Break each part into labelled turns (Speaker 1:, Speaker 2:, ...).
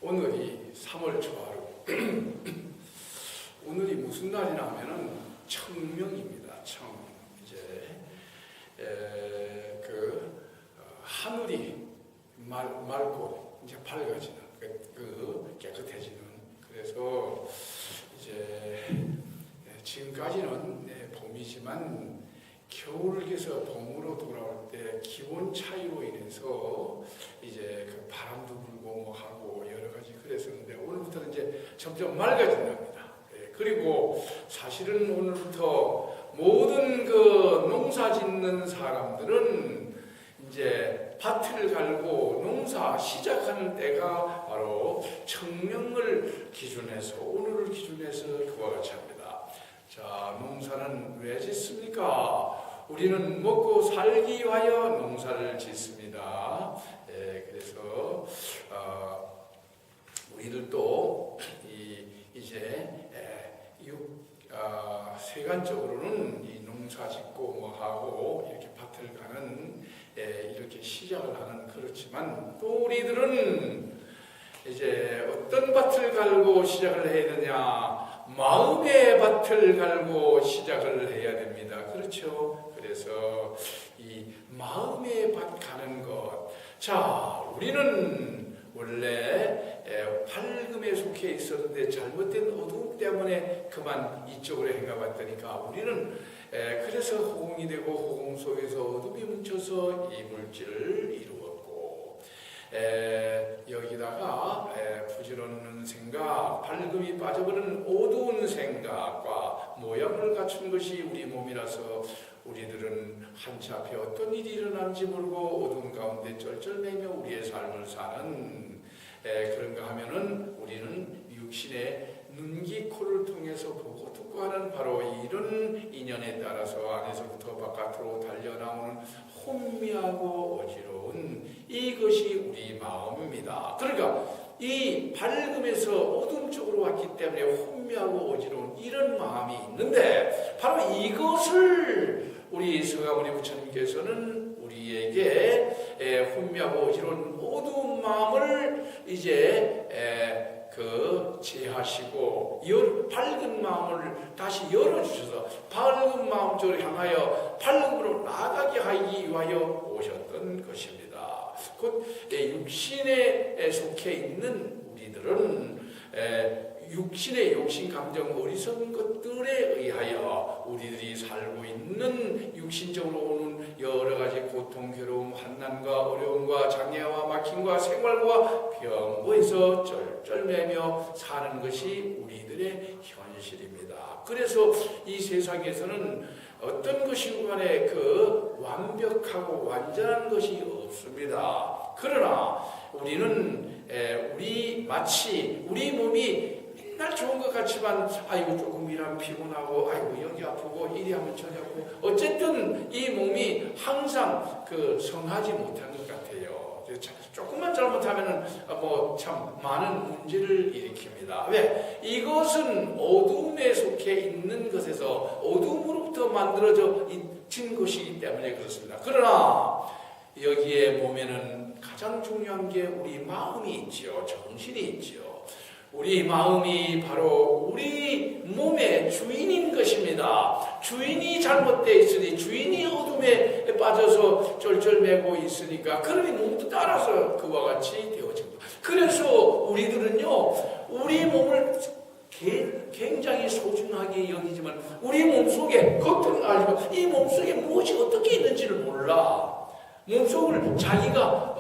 Speaker 1: 오늘이 3월 초하루. 오늘이 무슨 날이냐 하면은 청명입니다. 청. 이제 하늘이 맑고 이제 밝아지는 깨끗해지는. 그래서 이제 지금까지는 봄이지만 겨울에서 봄으로 돌아올 때 기온 차이로 인해서 이제 그 바람도 불고 뭐 하고 여러 가지 그랬었는데 오늘부터는 이제 점점 맑아진답니다. 그리고 사실은 오늘부터 모든 그 농사 짓는 사람들은 이제 밭을 갈고 농사 시작하는 때가 바로 청명을 기준해서 오늘을 기준해서 그와 같이 합니다. 자, 농사는 왜 짓습니까? 우리는 먹고 살기 위하여 농사를 짓습니다. 그래서 우리들도 이제 세간적으로는 이 농사 짓고 뭐 하고 이렇게 밭을 가는 이렇게 시작을 하는 그렇지만 또 우리들은 이제 어떤 밭을 갈고 시작을 해야 되냐? 마음의 밭을 갈고 시작을 해야 됩니다. 그렇죠? 그래서 이 마음의 밭 가는 것. 자, 우리는 원래 밝음에 속해 있었는데 잘못된 어두움 때문에 그만 이쪽으로 행가봤더니까 우리는 그래서 호응이 되고 호응 속에서 어둠이 뭉쳐서 이 물질을 이루었고 여기다가 부질없는 생각, 밝음이 빠져버리는 어두운 생각과 모양을 갖춘 것이 우리 몸이라서 우리들은 한치 앞에 어떤 일이 일어나는지 모르고 어두운 가운데 쩔쩔매며 우리의 삶을 사는 그런가 하면은 우리는 육신의 눈기 코를 통해서 보고 듣고 하는 바로 이런 인연에 따라서 안에서부터 바깥으로 달려나오는 혼미하고 어지러운 이것이 우리 마음입니다. 그러니까 이 밝음에서 어둠 쪽으로 왔기 때문에 혼미하고 어지러운 이런 마음이 있는데 바로 이것을 우리 서가모니 부처님께서는 우리에게 혼미하고 어지러운 어두운 마음을 이제 제하시고 밝은 마음을 다시 열어주셔서 밝은 마음 쪽으로 향하여 밝음으로 나아가게 하기 위하여 오셨던 것입니다. 곧 육신에 속해 있는 우리들은 육신의 욕심, 감정, 어리석은 것들에 의하여 우리들이 살고 있는 육신적으로 오는 여러 가지 고통, 괴로움, 환난과 어려움과 장애와 막힘과 생활과 병고에서 쩔쩔매며 사는 것이 우리들의 현실입니다. 그래서 이 세상에서는 어떤 것이 간에 그 완벽하고 완전한 것이 없습니다. 그러나 우리는 마치 우리 몸이 맨날 좋은 것 같지만 아이고 조금 일하면 피곤하고 아이고 여기 아프고 이리 하면 저리 아프고 어쨌든 이 몸이 항상 성하지 못한 것 같아요. 조금만 잘못하면은 참 많은 문제를 일으킵니다. 왜? 이것은 어둠에 속해 있는 것에서 어둠으로부터 만들어진 것이기 때문에 그렇습니다. 그러나 여기에 몸에는 가장 중요한 게 우리 마음이 있지요. 정신이 있지요. 우리 마음이 바로 우리 몸의 주인인 것입니다. 주인이 잘못되어 있으니 주인이 어둠에 빠져서 쩔쩔매고 있으니까 그러니 몸도 따라서 그와 같이 되어집니다. 그래서 우리들은요 우리 몸을 굉장히 소중하게 여기지만 우리 몸속에 겉은 알지만 이 몸속에 무엇이 어떻게 있는지를 몰라. 몸속을 자기가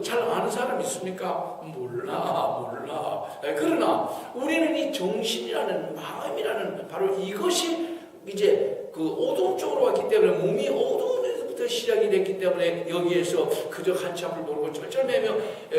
Speaker 1: 잘 아는 사람 있습니까? 몰라. 그러나 우리는 이 정신이라는 마음이라는 바로 이것이 이제 어두움 쪽으로 왔기 때문에 몸이 어두움에서부터 시작이 됐기 때문에 여기에서 그저 한치 앞을 모르고 쩔쩔매며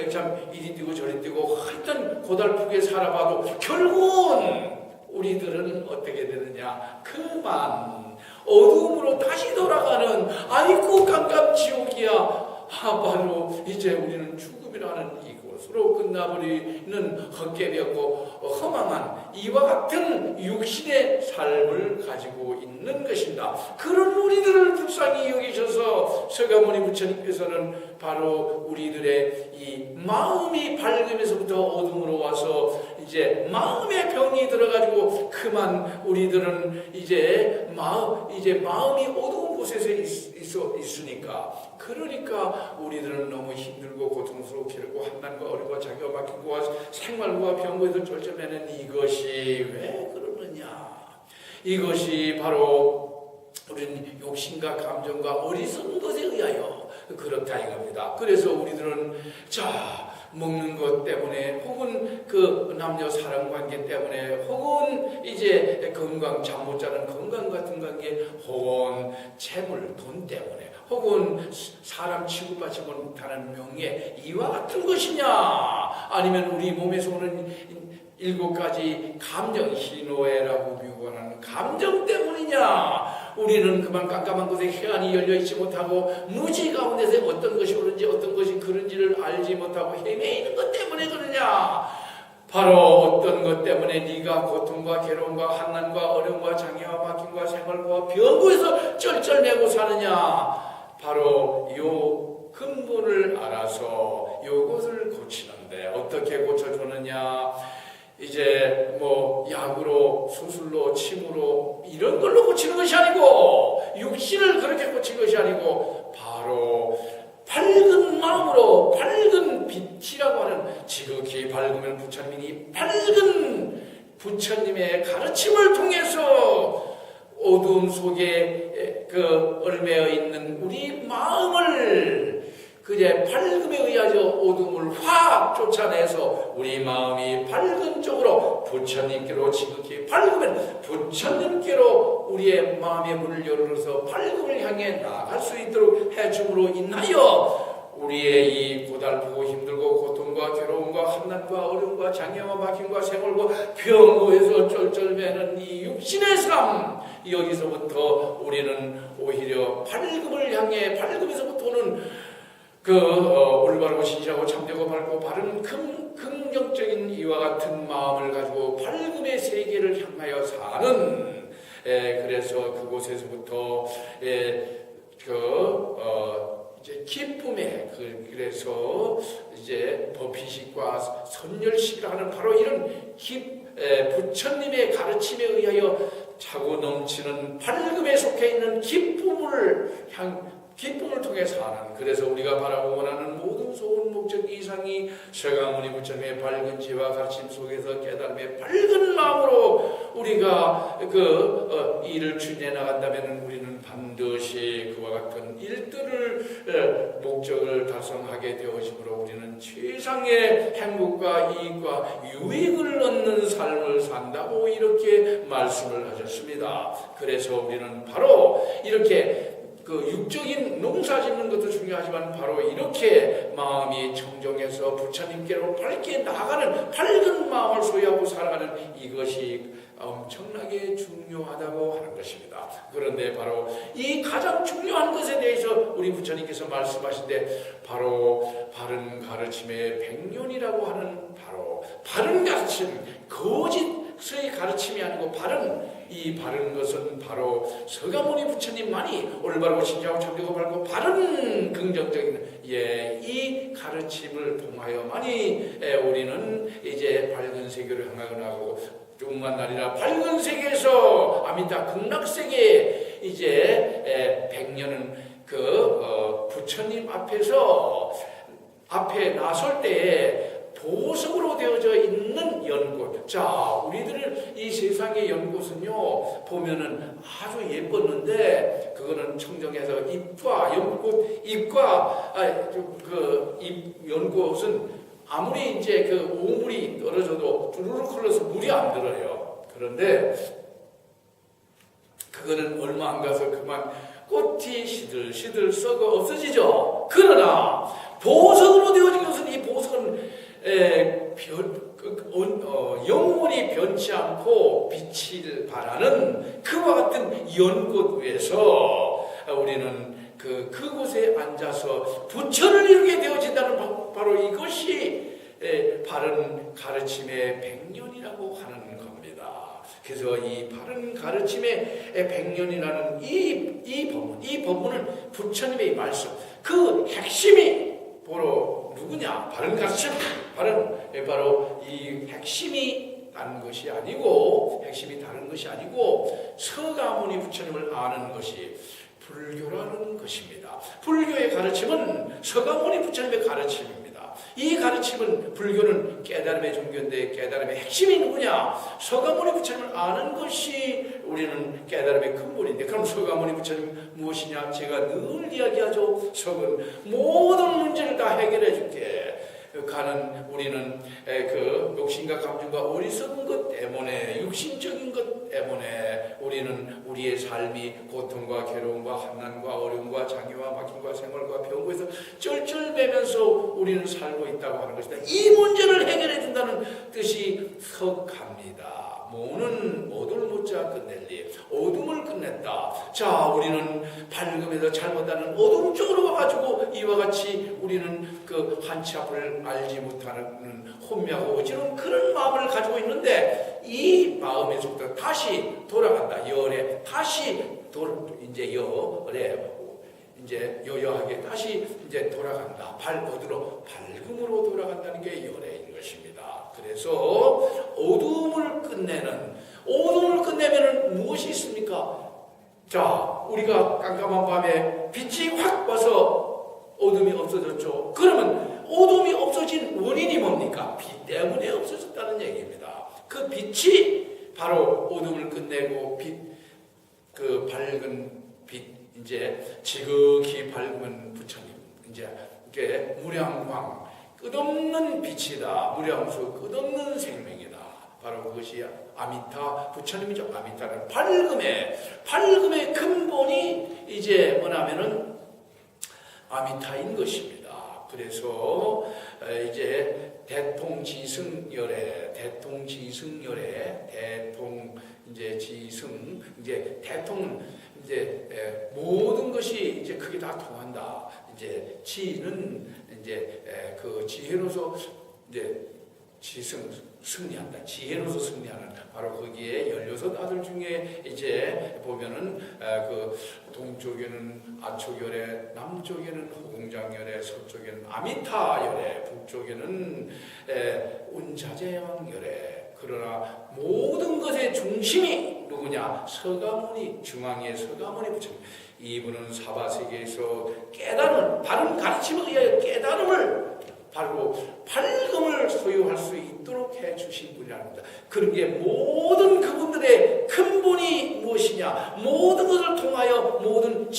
Speaker 1: 참 이리 뛰고 저리 뛰고 하여튼 고달프게 살아봐도 결국은 우리들은 어떻게 되느냐? 그만 어두움으로 다시 돌아가는 아이고 깜깜지옥이야. 바로 이제 우리는 죽음이라는 이곳으로 끝나버리는 헛개비었고 허망한 이와 같은 육신의 삶을 가지고 있는 것입니다. 그런 우리들을 불쌍히 여기셔서 서가모니 부처님께서는 바로 우리들의 이 마음이 밝음에서부터 어둠으로 와서 이제 마음의 병이 들어가지고 그만 우리들은 이제 마음이 어두운 곳에서 있으니까, 그러니까 우리들은 너무 힘들고 고통스럽고 괴롭고 한난과 어려움과 자기가 막힌 것과 생활과 병고에서 쩔쩔매는 이것이 왜 그러느냐? 이것이 바로 우리는 욕심과 감정과 어리석은 것에 의하여 그렇다 이겁니다. 그래서 우리들은 먹는 것 때문에, 혹은 그 남녀 사랑 관계 때문에, 혹은 이제 건강, 잠 못 자는 건강 같은 관계, 혹은 재물, 돈 때문에, 혹은 사람 취급받지 못하는 명예, 이와 같은 것이냐? 아니면 우리 몸에서 오는 7가지 감정, 희노애라고 미워하는 감정 때문이냐? 우리는 그만 깜깜한 곳에 黑暗이 열려있지 못하고 무지 가운데서 어떤 것이 옳은지 어떤 것이 그른지를 알지 못하고 헤매이는 것 때문에 그러냐? 바로 어떤 것 때문에 네가 고통과 괴로움과 한난과 어려움과 장애와 막힘과 생활과 병고에서 쩔쩔매고 사느냐? 바로 요 근본을 알아서 요것을 고치는데, 어떻게 고쳐주느냐? 이제 약으로, 수술로, 침으로 이런 걸로 고치는 것이 아니고, 육신을 그렇게 고친 것이 아니고, 바로 밝은 마음으로, 밝은 빛이라고 하는, 지극히 밝으면 부처님이 밝은 부처님의 가르침을 통해서 어두움 속에 얽매여 있는 우리 마음을 그제 밝음에 의하여 어둠을 확 쫓아내서 우리 마음이 밝은 쪽으로 부처님께로, 지극히 밝으면 부처님께로 우리의 마음의 문을 열어서 밝음을 향해 나아갈 수 있도록 해줌으로 인하여 우리의 이 고달프고 힘들고 고통과 괴로움과 한난과 어려움과 장애와 막힘과 생활과 병고에서 쩔쩔매는 이 육신의 삶, 여기서부터 우리는 오히려 밝음을 향해, 밝음에서부터는 올바르고 진실하고 참되고 밝고 바른 긍정적인 이와 같은 마음을 가지고 밝음의 세계를 향하여 사는, 그래서 그곳에서부터 이제 기쁨의 그래서 이제 법희식과 선열식이라는 바로 이런 부처님의 가르침에 의하여 차고 넘치는 밝음에 속해 있는 기쁨을 통해 사는, 그래서 우리가 바라고 원하는 모든 소원 목적 이상이 서가모니 부처님의 밝은 지혜와 가르침 속에서 깨달음의 밝은 마음으로 우리가 일을 추진해 나간다면 우리는 반드시 그와 같은 일들을 목적을 달성하게 되어지므로 우리는 최상의 행복과 이익과 유익을 얻는 삶을 산다고 이렇게 말씀을 하셨습니다. 그래서 우리는 바로 이렇게 육적인 농사 짓는 것도 중요하지만 바로 이렇게 마음이 청정해서 부처님께로 밝게 나가는 밝은 마음을 소유하고 살아가는 이것이 엄청나게 중요하다고 하는 것입니다. 그런데 바로 이 가장 중요한 것에 대해서 우리 부처님께서 말씀하신데, 바로 바른 가르침의 백년이라고 하는, 바로 바른 가르침, 거짓의 가르침이 아니고 이 바른 것은 바로 서가모니 부처님만이 올바르고 진짜고 참되고 밝고 바른 긍정적인 이 가르침을 통하여만이 우리는 이제 밝은 세계를 향하여 나가고, 뿐만 아니라 밝은 세계에서 아미타 극락세계에 이제 100년은 부처님 앞에 나설 때에 보석으로 되어져 있는 연꽃. 자, 우리들 이 세상의 연꽃은요, 보면은 아주 예뻤는데, 그거는 청정해서 연꽃은 아무리 이제 오물이 떨어져도 주르륵 흘러서 물이 안 들어요. 그런데 그거는 얼마 안 가서 그만 꽃이 시들시들 썩어 없어지죠. 그러나 보석으로 되어진 것은, 이 보석은 영원히 변치 않고 빛을 발하는 그와 같은 연꽃 위에서 우리는 그곳에 앉아서 부처를 이루게 되어진다는 바로 이것이 바른 가르침의 백년이라고 하는 겁니다. 그래서 이 바른 가르침의 백년이라는 이 법문은 부처님의 말씀, 그 핵심이 바로 누구냐? 바른 가르침, 바로 이 핵심이 다른 것이 아니고 서가모니 부처님을 아는 것이 불교라는 것입니다. 불교의 가르침은 서가모니 부처님의 가르침입니다. 이 가르침은, 불교는 깨달음의 종교인데 깨달음의 핵심이 누구냐? 서가모니 부처님을 아는 것이 우리는 깨달음의 근본인데, 그럼 서가모니 부처님 무엇이냐? 제가 늘 이야기하죠. 석은 모든 문제를 다 해결해 줄게. 우리는 그 욕심과 감정과 어리석은 것 때문에, 육신적인 것 때문에 우리는 우리의 삶이 고통과 괴로움과 환난과 어려움과 장애와 막힘과 생활과 병고에서 쩔쩔매면서 우리는 살고 있다고 하는 것이다. 이 문제를 해결해 준다는 뜻이 석합니다. 모는 모두를 묻자 끝낼리, 어둠을 끝냈다. 자, 우리는 밝음에서 잘못하는 어둠 쪽으로 와가지고 이와 같이 우리는 그 한치 앞을 알지 못하는 혼미하고 어지러운 그런 마음을 가지고 있는데, 이 마음에서부터 다시 돌아간다. 열에 다시 여여하게 다시 돌아간다. 어디로? 밝음으로 돌아간다는 게 열애인 것입니다. 그래서 어둠을 끝내면은 무엇이 있습니까? 자, 우리가 깜깜한 밤에 빛이 확 와서 어둠이 없어졌죠. 그러면 어둠이 없어진 원인이 뭡니까? 빛 때문에 없어졌다는 얘기입니다. 그 빛이 바로 어둠을 끝내고 그 밝은 빛, 이제 지극히 밝은 부처님, 이제 이게 무량광, 끝없는 빛이다. 무량수, 끝없는 생명이다. 바로 그것이 아미타 부처님이죠. 아미타는 밝음의 근본이 이제 뭐냐면은 아미타인 것입니다. 그래서 이제 대통지승열애, 대통은 이제 모든 것이 이제 그게 다 통한다. 이제 지는 이제 그 지혜로서 이제 승리한다. 지혜로서 승리하는, 바로 거기에 16아들 중에 이제 보면은 그 동쪽에는 아초열애, 남쪽에는 호공장열애, 서쪽에는 아미타열애, 북쪽에는 운자제왕열애. 그러나 모든 것의 중심이 누구냐? 서가모니, 중앙의 서가모니 부처님. 이분은 사바세계에서 깨달음을, 바른 가르침에 의하여 깨달음을, 바로 밝음을 소유할 수 있도록 해주신 분이랍니다. 그런 게 모든 그분들의 근본이 무엇이냐? 모든 것을 통하여 모든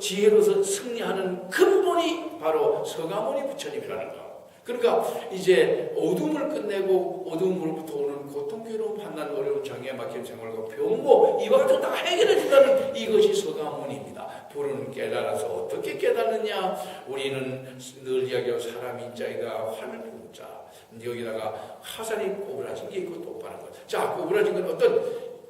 Speaker 1: 지혜로서 승리하는 근본이 바로 서가모니 부처님이라는 거. 그러니까 이제 어둠을 끝내고 어둠으로부터 오는 고통, 괴로움, 환난, 어려움, 장애, 막힘, 생활과 병고, 이와 같은 다 해결해 준다는 이것이 서가모니입니다. 불은 깨달아서 어떻게 깨닫느냐? 우리는 늘 이야기하고 사람 인자이가 화를 부는 자, 여기다가 화살이 꼬부라진 게 있고 똑바른 것. 자, 꼬부라진 건 어떤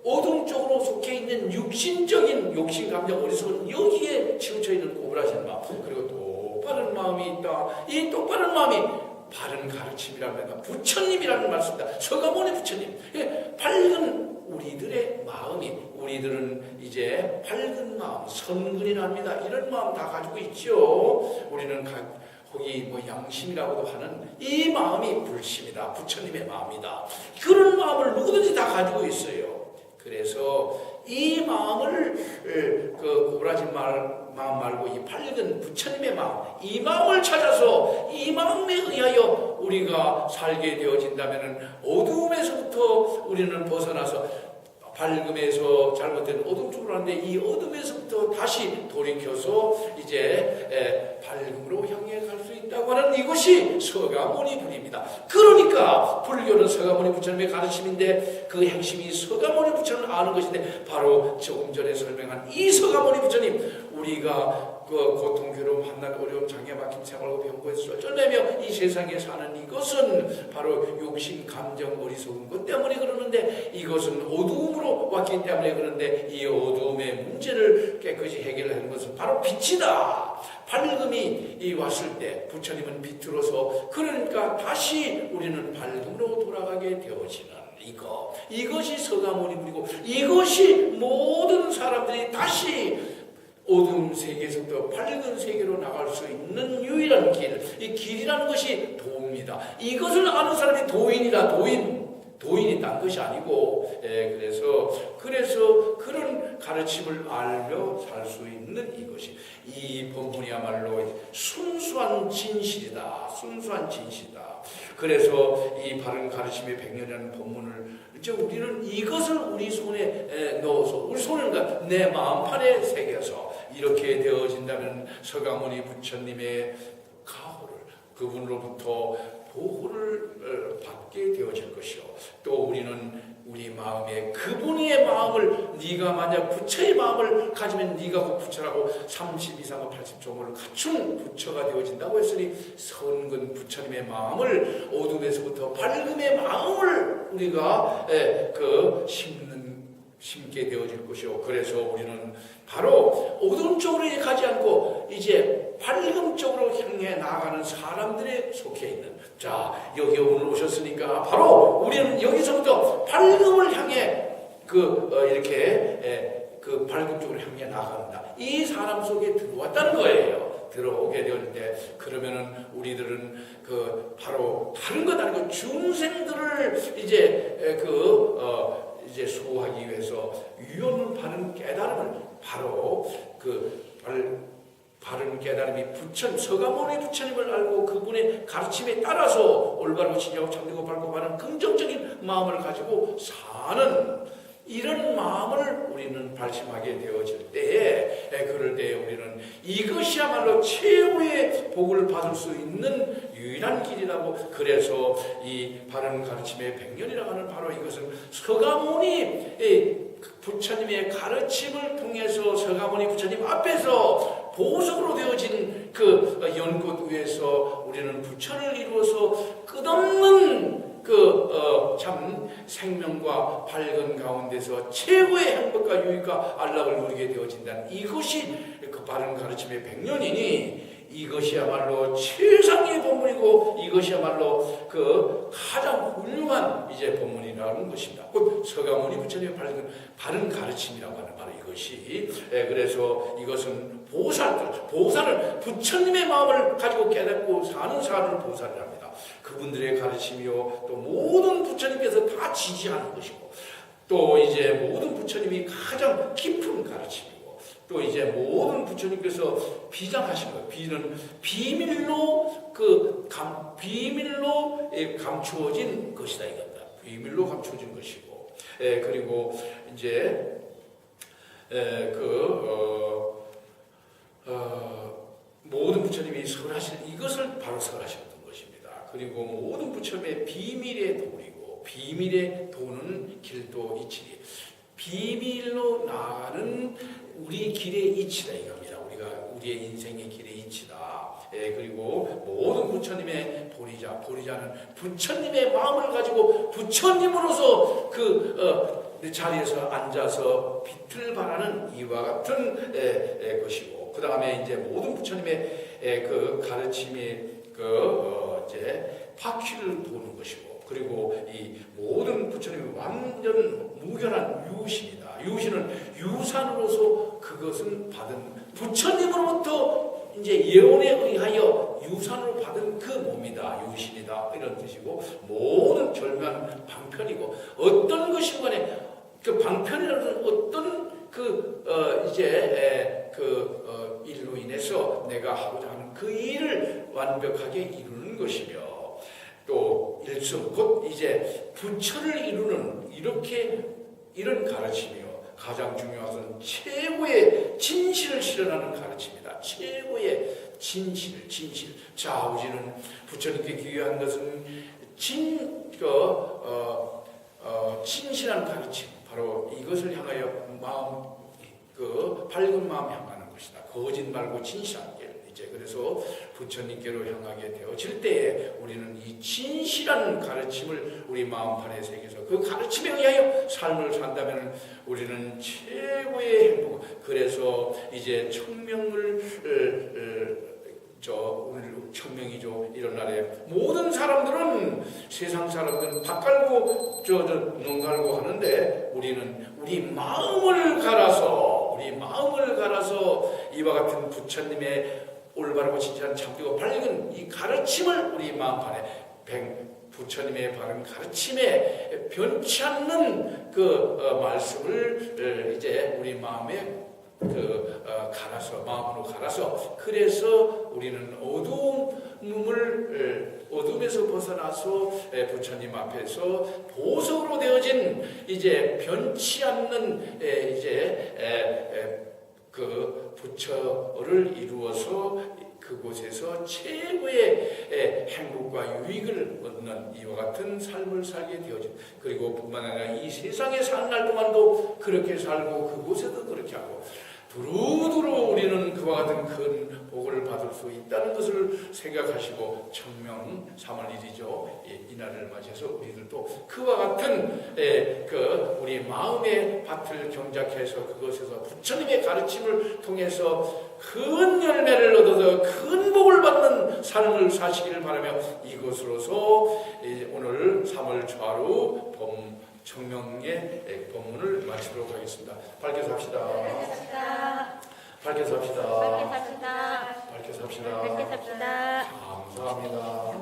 Speaker 1: 어둠 쪽으로 속해 있는 육신적인 욕심, 감정, 어리석은 여기에 치우쳐 있는 꼬부라진 마음, 그리고 똑바른 마음이 있다. 이 똑바른 마음이 바른 가르침이라면 부처님이라는 말씀입니다. 서가모니 부처님. 밝은 우리들의 마음이, 우리들은 이제 밝은 마음, 선근이랍니다. 이런 마음 다 가지고 있죠. 우리는 거기 뭐 양심이라고도 하는 이 마음이 불심이다. 부처님의 마음이다. 그런 마음을 누구든지 다 가지고 있어요. 그래서 이 마음을 그 꼬부라진 마음 말고 이 밝은 부처님의 마음, 이 마음을 찾아서 이 마음에 의하여 우리가 살게 되어진다면은 어둠에서부터 우리는 벗어나서 밝음에서 잘못된 어둠 쪽으로 하는데, 이 어둠에서부터 다시 돌이켜서 이제 밝음으로 향해 갈 수 있다고 하는 이것이 서가모니 불입니다. 그러니까 불교는 서가모니 부처님의 가르침인데, 그 핵심이 서가모니 부처님을 아는 것인데, 바로 조금 전에 설명한 이 서가모니 부처님, 우리가 그 고통, 괴로움, 환난, 어려움, 장애, 막힘, 생활과 병고에서 쩔쩔매며 이 세상에 사는 이것은 바로 욕심, 감정, 어리석은 것 때문에 그러는데, 이것은 어두움으로 왔기 때문에 그런데, 이 어두움의 문제를 깨끗이 해결하는 것은 바로 빛이다. 밝음이 왔을 때 부처님은 빛으로서, 그러니까 다시 우리는 밝음으로 돌아가게 되어지는 이것이 서가모니 불이고 이것이 모든 사람들이 다시 어두운 세계에서부터 밝은 세계로 나갈 수 있는 유일한 길, 이 길이라는 것이 도입니다. 이것을 아는 사람이 도인이다. 도인이 딴 것이 아니고, 그래서 그런 가르침을 알며 살 수 있는 이것이, 이 본문이야말로 순수한 진실이다. 순수한 진실이다. 그래서 이 바른 가르침의 100년이라는 본문을 이제 우리는 이것을 우리 손에 넣어서, 우리 손을 내 마음판에 새겨서 이렇게 되어진다면 서가모니 부처님의 가호를, 그분으로부터 보호를 받게 되어질 것이요. 또 우리는 우리 마음에 그분의 마음을, 네가 만약 부처의 마음을 가지면 네가 그 부처라고 30 이상과 80종을 갖춘 부처가 되어진다고 했으니 선근 부처님의 마음을, 어둠에서부터 밝음의 마음을 우리가 심게 되어질 것이요. 그래서 우리는 바로 어두운 쪽으로 가지 않고 이제 밝음 쪽으로 향해 나아가는 사람들에 속해 있는, 자, 여기 오늘 오셨으니까 바로 우리는 여기서부터 밝음을 향해 이렇게 밝음 쪽으로 향해 나아간다. 이 사람 속에 들어왔다는 거예요. 들어오게 되었는데, 그러면은 우리들은 바로 다른 것 아니고 중생들을 이제 수호하기 위해서 유언을 바른 깨달음을, 바로 바른 깨달음이 서가모니 부처님을 알고 그분의 가르침에 따라서 올바르고 진정하고 참되고 밝고 바른 긍정적인 마음을 가지고 사는 이런 마음을 우리는 발심하게 되어질 때에, 그럴 때에 우리는 이것이야말로 최후의 복을 받을 수 있는 유일한 길이라고. 그래서 이 바른 가르침의 100년이라고 하는 바로 이것은 서가모니 부처님의 가르침을 통해서 서가모니 부처님 앞에서 보석으로 되어진 그 연꽃 위에서 우리는 부처를 이루어서 끝없는 참 생명과 밝은 가운데서 최고의 행복과 유익과 안락을 누리게 되어진다는 이것이 그 바른 가르침의 100년이니, 이것이야말로 최상의 본문이고 이것이야말로 가장 훌륭한 이제 본문이라는 것입니다. 곧 서가모니 부처님의 바른 가르침이라고 하는 바로 이것이, 그래서 이것은 보살은 부처님의 마음을 가지고 깨닫고 사는 사람을 보살을 합니다. 그분들의 가르침이요, 또 모든 부처님께서 다 지지하는 것이고, 또 이제 모든 부처님이 가장 깊은 가르침이고, 또 이제 모든 부처님께서 비장하신 것, 비밀로 감추어진 것이다 이겁니다. 비밀로 감추어진 것이고, 그리고 이제 모든 부처님이 설하신 이것을 바로 설하셨던 것입니다. 그리고 모든 부처님의 비밀의 도리고, 비밀의 도는 길도 이치리, 비밀로 나가는 우리 길의 이치다 이겁니다. 우리의 인생의 길의 이치다. 그리고 모든 부처님의 보리자는 부처님의 마음을 가지고 부처님으로서 자리에서 앉아서 빛을 발하는 이와 같은 것이고, 그 다음에 이제 모든 부처님의 가르침이 이제 바퀴를 도는 것이고, 그리고 이 모든 부처님이 완전 무견한 유신이다. 유신은 유산으로서 그것은 받은 부처님으로부터 이제 예언에 의하여 유산으로 받은 그 몸이다. 유신이다. 이런 뜻이고, 모든 절묘한 방편이고, 어떤 것이 간에 그 방편이라는 어떤 일로 인해서 내가 하고자 하는 그 일을 완벽하게 이루는 것이며, 또 일성 곧 이제 부처를 이루는 이런 가르침이요, 가장 중요한 것은 최고의 진실을 실현하는 가르침이다. 최고의 진실. 자, 우리는 부처님께 기여한 것은 진실한 가르침, 바로 이것을 향하여 밝은 마음 향하는 것이다. 거짓 말고 진실한 길. 이제 그래서 부처님께로 향하게 되어질 때에 우리는 이 진실한 가르침을 우리 마음판에 새겨서 그 가르침에 의하여 삶을 산다면 우리는 최고의 행복. 그래서 이제 청명을 오늘 청명이죠. 이런 날에 모든 사람들은 세상 사람들은 밭 갈고 농 갈고 하는데 우리는 우리 마음을 갈아서 이와 같은 부처님의 올바르고 진실한 참되고 밝은 이 가르침을 우리 마음 안에 부처님의 바른 가르침에 변치 않는 그 말씀을 이제 우리 마음에 마음으로 갈아서 그래서 우리는 어둠에서 벗어나서 부처님 앞에서 보석으로 되어진 이제 변치 않는 그 부처를 이루어서 그곳에서 최고의 행복과 유익을 얻는 이와 같은 삶을 살게 되어진, 그리고 뿐만 아니라 이 세상에 사는 날 동안도 그렇게 살고 그곳에도 그렇게 하고 두루두루 우리는 그와 같은 큰 복을 받을 수 있다는 것을 생각하시고 청명 3월 1일이죠. 이날을 맞이해서 우리들도 그와 같은 우리 마음의 밭을 경작해서 그것에서 부처님의 가르침을 통해서 큰 열매를 얻어서 큰 복을 받는 삶을 사시기를 바라며 이것으로서 오늘 3월 초하루 청명의 법문을 마치도록 하겠습니다. 밝게서 합시다. 밝게서 합시다. 감사합니다.